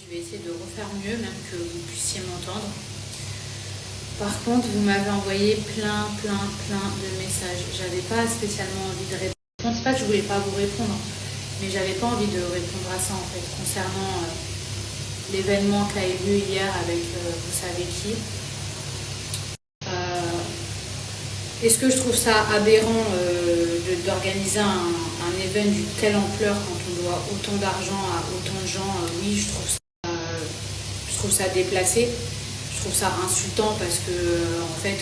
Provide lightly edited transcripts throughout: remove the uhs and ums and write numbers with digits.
Je vais essayer de refaire mieux, même que vous puissiez m'entendre. Par contre, vous m'avez envoyé plein de messages. J'avais pas spécialement envie de répondre. C'est pas que je voulais pas vous répondre, mais j'avais pas envie de répondre à ça en fait, concernant l'événement qui a eu lieu hier avec vous savez qui. Est-ce que je trouve ça aberrant d'organiser un événement d'une telle ampleur quand on doit autant d'argent à autant de gens? Oui, je trouve ça déplacé. Je trouve ça insultant parce que, en fait,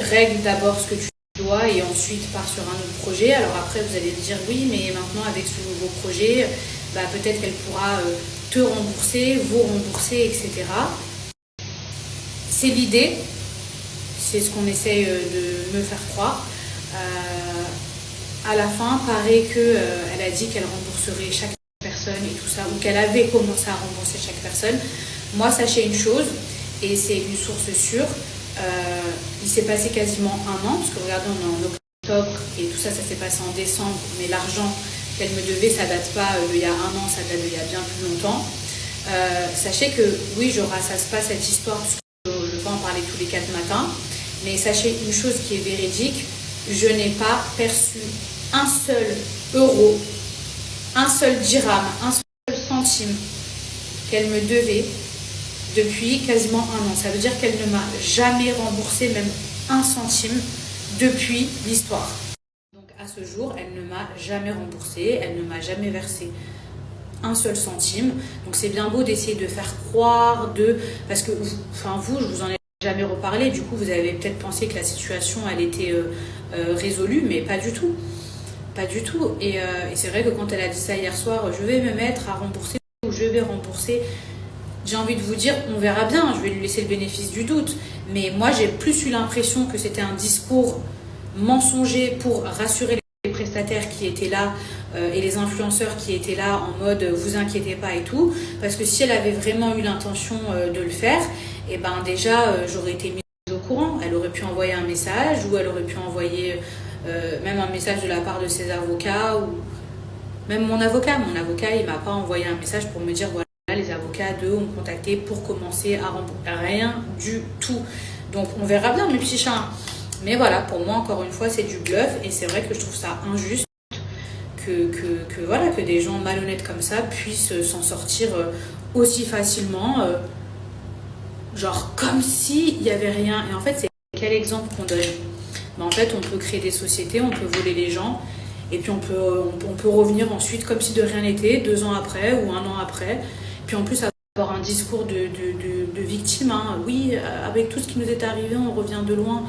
règle d'abord ce que tu dois et ensuite pars sur un autre projet. Alors après, vous allez me dire oui, mais maintenant avec ce nouveau projet, peut-être qu'elle pourra te rembourser, vous rembourser, etc. C'est l'idée, c'est ce qu'on essaye de me faire croire. À la fin, paraît qu'elle a dit qu'elle rembourserait chaque personne et tout ça, ou qu'elle avait commencé à rembourser chaque personne. Moi, sachez une chose, et c'est une source sûre, il s'est passé quasiment un an, parce que regardez, on est en octobre, et tout ça, ça s'est passé en décembre, mais l'argent qu'elle me devait, ça date pas d'il y a un an, ça date d'il y a bien plus longtemps. Sachez que, oui, ça se passe cette histoire, parce que je ne vais pas en parler tous les 4 matins, mais sachez une chose qui est véridique, je n'ai pas perçu un seul euro, un seul dirham, un seul centime qu'elle me devait depuis quasiment un an. Ça veut dire qu'elle ne m'a jamais remboursé même un centime depuis l'histoire. Donc à ce jour, elle ne m'a jamais remboursé, elle ne m'a jamais versé un seul centime. Donc c'est bien beau d'essayer de faire croire, parce que, vous, je vous en ai jamais reparlé, du coup vous avez peut-être pensé que la situation elle était résolue, mais pas du tout. Pas du tout. Et c'est vrai que quand elle a dit ça hier soir, je vais me mettre à rembourser ou je vais rembourser, j'ai envie de vous dire, on verra bien, je vais lui laisser le bénéfice du doute. Mais moi, j'ai plus eu l'impression que c'était un discours mensonger pour rassurer les prestataires qui étaient là et les influenceurs qui étaient là en mode vous inquiétez pas et tout. Parce que si elle avait vraiment eu l'intention de le faire, et déjà, j'aurais été mise au courant. Elle aurait pu envoyer un message ou elle aurait pu envoyer même un message de la part de ses avocats ou même mon avocat. Mon avocat, il m'a pas envoyé un message pour me dire voilà, les avocats d'eux ont contacté pour commencer à rembourser. Rien du tout. Donc on verra bien mes petits chats. Mais voilà, pour moi encore une fois c'est du bluff et c'est vrai que je trouve ça injuste que des gens malhonnêtes comme ça puissent s'en sortir aussi facilement, genre comme s'il n'y avait rien. Et en fait c'est quel exemple qu'on donne? En fait on peut créer des sociétés, on peut voler les gens et puis on peut revenir ensuite comme si de rien n'était 2 ans après ou 1 an après. Puis en plus avoir un discours de victime, hein. Oui, avec tout ce qui nous est arrivé, on revient de loin.